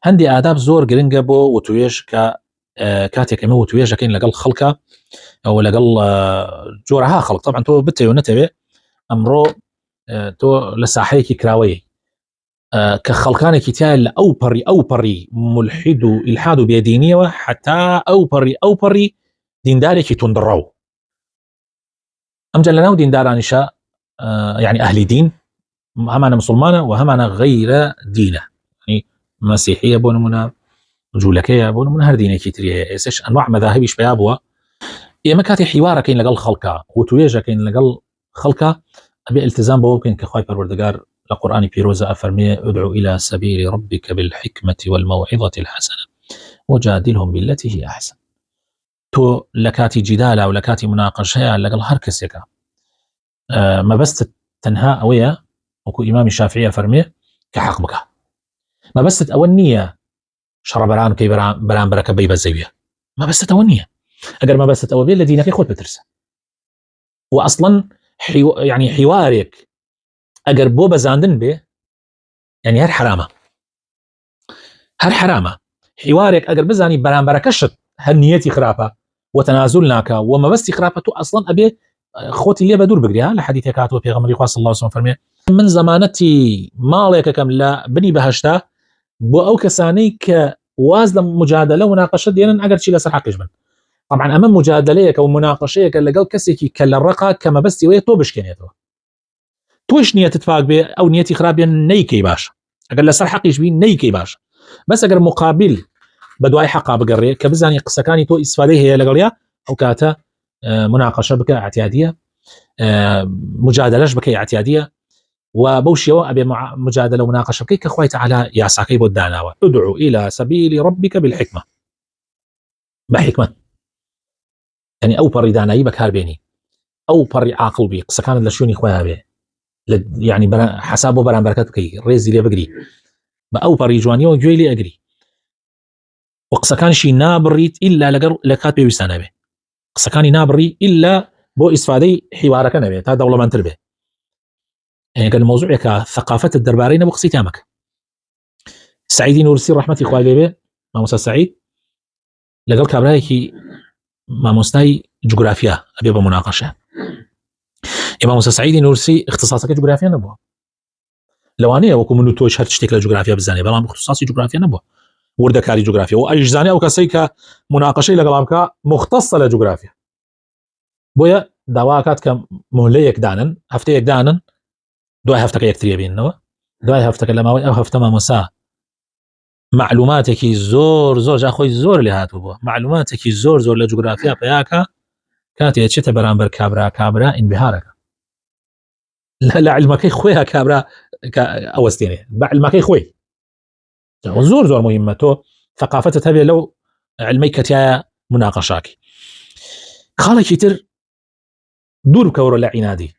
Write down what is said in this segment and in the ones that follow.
هەندی ئاداب زۆر گرنگە بۆ وتوێژ کە کاتێک ئەمە وتوێژەکەین لەگەڵ خەڵکە ئەو لەگەڵ جۆرەها خەڵک طبعا تۆ بتەوێ نەتەوێ ئەمڕۆ تۆ لە ساحەیەکی کراوەیە کە خەڵکانێکی تیا لە ئەو پەڕی ملحید و ئیلحاد و بێدینیەوە حتا ئەو پەڕی دیندارێکی توندڕەو ئەمجا لەناو دیندارانیشە يعني ئەهلی دین هەمانە مسلمانە و هەمانە غەیرە دینە يعني مەسیحیە بۆ نمونە جوولەکەیە بۆ نمونە هەر دینێکی تریە ئێسش ئەنواع مەذاهبیش پیا بووە ئێمە کاتی حیوارەکەین لەگەڵ خەڵکە وتوێژەکەین لەگەڵ خەڵکە ئەبێ التزام بەوە بکەین کە خوای پەروەردگار لە قورئانی پیرۆزە ئەفەرمێ ادعو إلى سبيل ربك بالحكمة والموعظة الحسنة وجادلهم بالتي هي أحسن تۆ لە کاتی جیدالە و لە کاتی مناقەشەیە لەگەڵ هەر کەسێکە مەبەستت تەنها ئەوەیە وەکو ئیمامی شافعی فەرمێ کە حەق بکە مەبەستت ئەوە نییە شەڕەبەران کەی بەرامبەرەکە بەی بەزەویە مەبەستت ئەوە نییە ئەگەر مەبەستت ئەوە بێت لە دینەکەی خۆت بترسە و ئەسڵەن يعني حوارێک ئەگەر بۆ بەزاندن بێ يعني هەر حرامە حوارێک ئەگەر بزانی بەرامبەرەکەشت هەر نیەتی خراپە و تەنازل ناکە و مەبەستی خراپە تو ئەسڵەن ئەبێ خۆتی لێ بە دوور بگریا لە حەدیثێک هاتووە پێغەمبەری خوا صلی الله علیه و سلم فەرمێ من زەمانەتی ماڵێکەکەم لە بنی بەهەشتا بۆ ئەو کەسانەی کە واز لە مجادلە و مناقەشە دێنن ئەگەر چی لەسەر حەقیش بن طبعا ئەمە مجادلەیەکە و مناقەشەیەکە لەگەڵ کەسێکی کە لە ڕقا کە مەبەستی وەیە تۆ بشکێنێتەوە توش نیەتت پاک بێ ئەو نیەتی خراپ بێ نەیکەی باشە ئەگەر لەسەر حەقیش بی نەیکەی باشە بەس ئەگەر مقابل بە دوای حەقا بگەڕێ کە بزانی قسەکانی تۆ ئیسفادەی هەیە لەگەڵیا ئەو کاتە مناقەشە بکە اعتیادیە مجادلەش بکەی اعتیادیە و بەو شێوە ئەبێ مجادلە و مناقەشە بکەی کە خوای تەعالی یاساکەی بۆ داناوە ادعو إلى سبيل ربك بالحكمة بحكمة يعني ئەو پەڕی دانایی بەکاربێنی ئەو پەڕی عاقڵ بی قسەکانت لە شوێنی خۆیان بێ يعني حساب بۆ بەرامبەرەکەت بکەی ڕێزی لێ بگری بە ئەو پەڕی جوانیەوە گوێی لێ ئەگری و قسەکانشی نابڕیت إلا لە کات پێویستانە بێ قسەکانی نابڕی إلا بۆ ئیسفادەی حیوارەکە نەبێت تا دەوڵەمەندتر بێ ئەگەر مۆزوعێکە ثەقافەتت دەربارەی نەبوو قسەی تامەکە سعیدی نورسی ڕەحمەتی خوای لێ بێ مامۆستا سعید لەگەڵ کابرایەکی مامۆستای جوگرافیا ئەبێ بە مناقەشە مامۆستا سعیدی نورسی اختصاصەکە جوگرافیا نەبووە لەوانەیە وەکو من و تۆش هەر شتێک لە جوگرافیا بزانێ بەڵام اختصاصی جوگرافیا نەبووە وردەکاری جوگرافیا و ئەیژزانێ ئەو کەسەی کە مناقەشەی لەگەڵام بکە مختصە لە جوگرافیا بۆیە داواکات کە مهلەیەک دانن هەفتەیەک دانن دوای هەفتەکە یەکتریە بیننەوە دوای هەفتەکە لە ماوەی ئەو هەفتە مامۆسا معلوماتێکی زۆر جا خۆی زۆر لێ هاتوو بووە معلوماتێکی زۆر لە جوگرافیا پیاکە کاتێ چێتە بەرامبەر کابرا ئینبهارەکە لە علمەکەی خۆیە کابرا ئەوەستێنێ بە علمەکەی خۆی زۆر مهمە تۆ ثقافتت هەبێ لەو علمەی کەتیایە مناقەشاکی خاڵێکی تر دوور بکەوڕە لە عینادی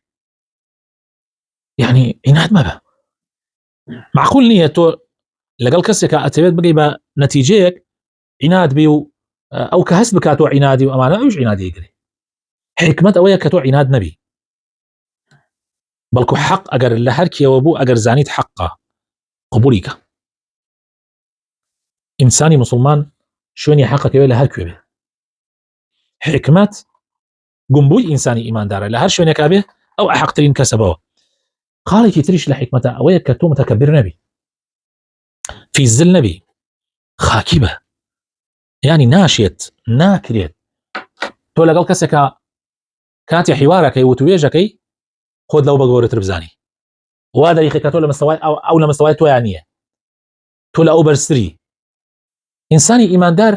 يعني عناد مەبە معقول نییە تۆ لەگەڵ کەسێکە ئەتەوێت بگەی بە نەتیجەیەک عناد بی و ئەو کە هەست بکاتەوە عنادی و ئەمانە ئەوش عنادی گری حکمت ئەوەیە کە تۆ عناد نەبی بەڵکو حەق ئەگەر لە هەر کێوە بوو ئەگەر زانیت حەقە قبولی کە ئینسانی مسلمان شوێنی حەقەکەوێت لە هەر کوێ بێ حکمت گومبووی ئینسانی ئیماندارە لە هەر شوێنێکا بێ ئەو ئەحەقترین کەسە بەوە خاڵێکی تریش لە حکمەتە ئەوەیە کە تۆ متەکەبر نەبی فیزل نەبی خاکی بە یعنی ناشێت ناکرێت تۆ لەگەڵ کەسێکە کاتی حیوارەکەی وتوێژەکەی خۆت لەو بەگەورەتر بزانی وا دەریخی کە تۆ لە مستەوای ئەو لە مستەوای تۆیان نییە تۆ لە ئەو بەرزتری ئینسانی ئیماندار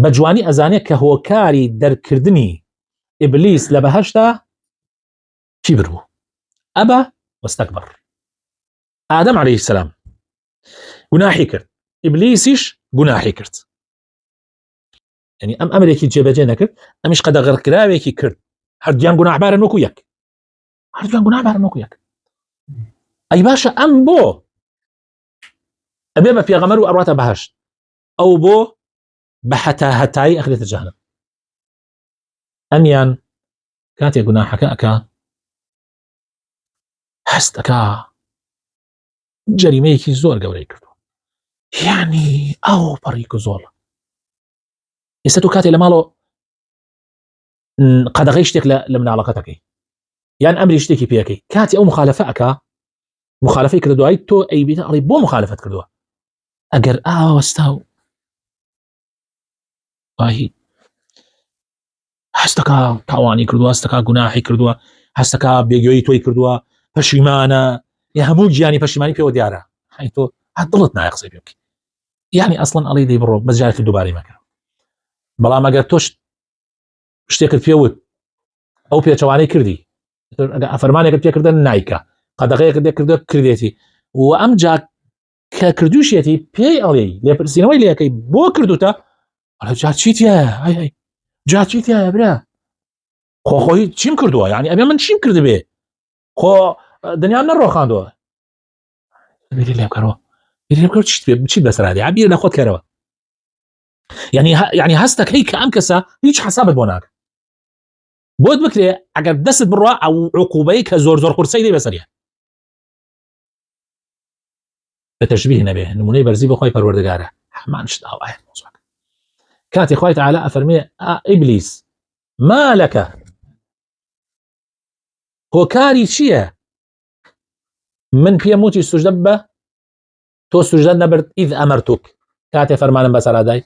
بە جوانی ئەزانێت کە هۆکاری دەرکردنی ئیبلیس لە بەهەشتا کیبر بوو ئەبا وەستەکبەر ئادەم عەلەیهی سەلام گوناحی کرد ئیبلیسیش گوناحی کرد يعني ئەم ئەمرێکی جێبەجێ نەکرد ئەمیش قەدەغەڕکراوێکی کرد هەردوویان گوناحبارن وەکو یەک ئەی باشە ئەم بۆ ئەبێ بە پێغەمبەر و ئەڕواتە بەهەشت ئەو بۆ بە هەتایی ئەخرێتە جەهەنەم ئەمیان کاتێک گوناحەکە ئەکا هەست ئەکا جەریمەیەکی زۆر گەورەی کردو يعني ئەو پەڕێک زۆر ئێستا تۆ کاتێ لە ماڵەوە قەدەغەی شتێک لە مناڵەکەتەکەی یان ئەمری شتێکی پێەکەی کاتی ئەو مخالفە ئەکا مخالفەی کردو دوایی تۆ ئەیبینە ئەڵێ بۆ مخالفەت کردووە ئەگەر ئاوەستا و واهی هەستەکە تاوانی کردووە هەستەکە گوناحی کردووە هەستەکە بێگوێی تۆی کردووە پەشیمانە یا هەموو گیانی پەشیمانی پێوە دیارە هەی تۆ دڵت نایە قسەی پێ بکەی یعنی ئەسڵەن ئەڵێ دەی بڕۆ بەجارێکی دووبارەی مەکە بەڵام ئەگەر تۆش شتێکت پێوت ئەو پێچەوانەی کردی فەرمانێکت پێکردن نایکە قەدەغەیەکت پێکردە کردێتی و ئەم جا کە کردوشێتی پێی ئەڵێ لێپرسینەوەی لێەکەی بۆ کردوتە ئەڵێ جا چیتە هەی جا چیتە برا خۆی چیم کردووە یعنی ئەبێ من چیم کرد بێ خۆ دنیام نەڕۆخاندووە بیری لێ بکەرەوە بیری لێ بکەرەوە چیت بەسەرادی عبیر لە خۆت کەرەوە يعني هەستەکەی کە ئەم کەسە هیچ حسابت بۆ ناکە بۆت بکرێ ئەگەر دەست بڕوا ئەو عقوبەی کە زۆر زۆر قورسەی دەی بەسەریە بە تەشبیه نەبێ نمونەی بەرزی بە خۆی پەروەردگارە هەمان شت ئاوایە مۆزوعەکە کاتی خوای تەعالی ئەفەرمێ ئیبلیس ما لەکە هۆکاری چییە من پێم وتی سوجدە بە تۆ سوجدە نەبرد ئیذ ئەمەرتوک کاتێ فەرمانم بەسەرادای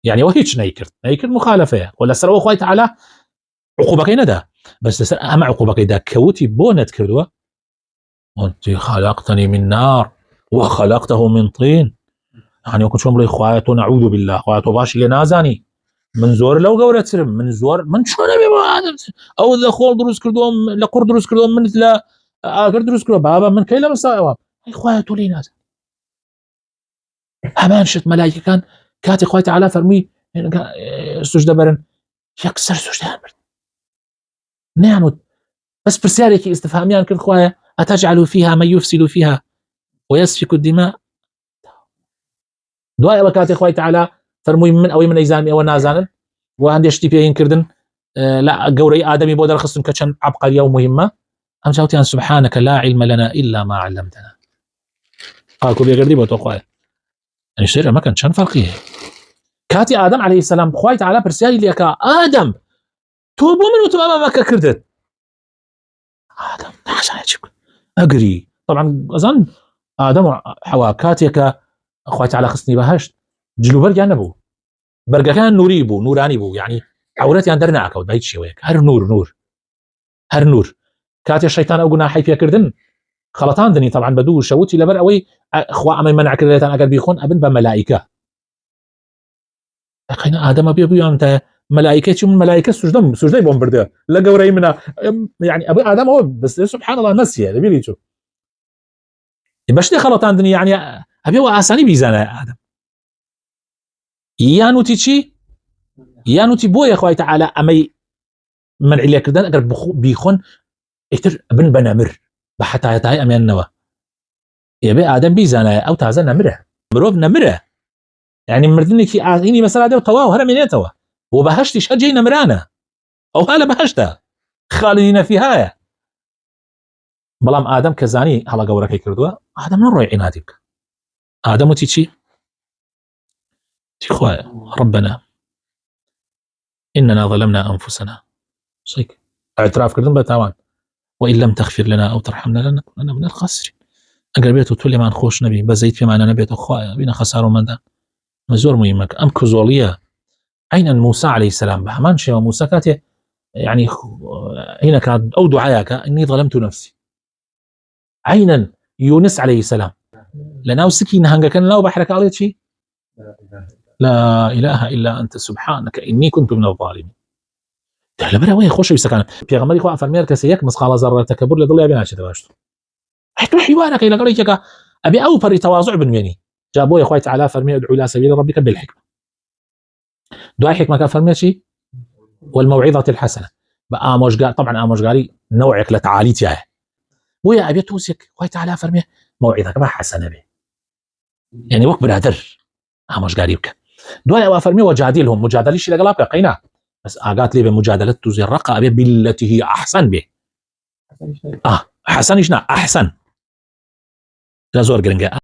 يعني وهيج نيكرت مخالفه ولا سر خوي تعالى عقوبه كيندا بس سر اهم عقوبه كيدا كوتي بونت كردوا انت خلقتني من نار وخلقته من طين يعني كنت شو اخواتو نعوذ بالله اخواتو باش اللي نازاني من زور لو قورت سرم من زور من شو نبي او ذا خول دروس كردوم لقر دروس كردوم من لا اقر دروس كردوم بابا من كيلا مساوى اخواتو لي ناز همان شت ملائكه كان كاتي خوي تعالى فرمي سجدة برن يكسر سجدة برن نعنود بس برسالة استفهاميان كل خوايا أتجعل فيها من يفسد فيها ويسفك الدماء دواء وكاتي خوي تعالى فرمي من أو من أيزاني أو نازانا وعندي اشتباهين كردن لا قوري آدمي بودر خصن كشن عبقرية ومهمة أم جاوتي سبحانك لا علم لنا إلا ما علمتنا قالكم يا قردي بوتو خوايا يعني شيء ما كان شان فرقيه كاتي آدم عليه السلام خوای تعالی پرسیاری لێکا ئادەم تۆ بۆ من وتم ئەمەکە کردت ئادەم نازانێت چی بکات ئەگری طبعا ئەزان ئادەم و حەوا کاتێکە خوای تعالی خستنی بەهەشت جلوبەرگیان نەبوو بەرگەکان نووری بوو نورانی بوو یعنی عورەتیان دەرناکەوت بە هیچ شێوەیەک هەر نور کاتێ شەیتان ئەو گوناحی پێکردن خەڵەتاندنی طبعا بەدوو شەوتی لەبەر ئەوەی خوا ئەمەی مەنع کردێتان ئەگەر بیخۆن ئەبن بە مەلائیکە قينا آدم بيا أنت ملائكة من ملائكة سجدة بوم برده لا قوري منا يعني أبي آدم هو بس سبحان الله نسي هذا بيلي شو باش خلط عندني يعني أبي هو آساني بيزانا آدم يا نوتي يا نوتي بو يا أخوي تعالى أمي من عليك كردان أقرب بيخون إكتر ابن بنامر بحتى يتاي أمي النوا يبي آدم بيزانا أو تازا نمره مروف نمره يعني مردني كي عيني مثلا ده طواه هرم ينتوا وبهشتي شجي نمرانه او هلا بهشته خالدين فيها بلام ادم كزاني هلا قورك يكردوا ادم من روي عنادك ادم وتيجي تخوا ربنا اننا ظلمنا انفسنا صيك اعتراف كردن بتاوان وان لم تغفر لنا او ترحمنا لنكونن من الخاسرين اقربيته تولي ما نخوش نبي بزيت في معنا نبيته خوايا بينا خساره من ده مزور مهمك أم كزولية عينا موسى عليه السلام بهمان شيء وموسى كاته يعني هنا كان أو دعاياك إني ظلمت نفسي عينا يونس عليه السلام لنا وسكين هنگا كان لا بحرك عليه شيء لا إله إلا أنت سبحانك إني كنت من الظالمين تعال برا وين خوش يسكن في غمري خو أفرمير كسيك مسخال ذرة تكبر لضل يبين عشان تباشته حتى حوارك إلى قريتك أبي أوفر تواضع بنويني جابوا يا اخوي تعالى فرمي ادعو الى سبيل ربك بالحكمه دعاء حكمه كان فرمي شيء والموعظه الحسنه بقى موجقال طبعا موجقالي نوعك لتعاليت ياه ويا ابي توسك اخوي تعالى فرمي موعظه كما حسنه به يعني وقت برادر موجقالي بك دعاء فرمي وجادلهم مجادليش لقلابك قينا بس قالت لي بمجادله تزي الرقه بالتي هي احسن به حسن شنا احسن لا زور قرنقه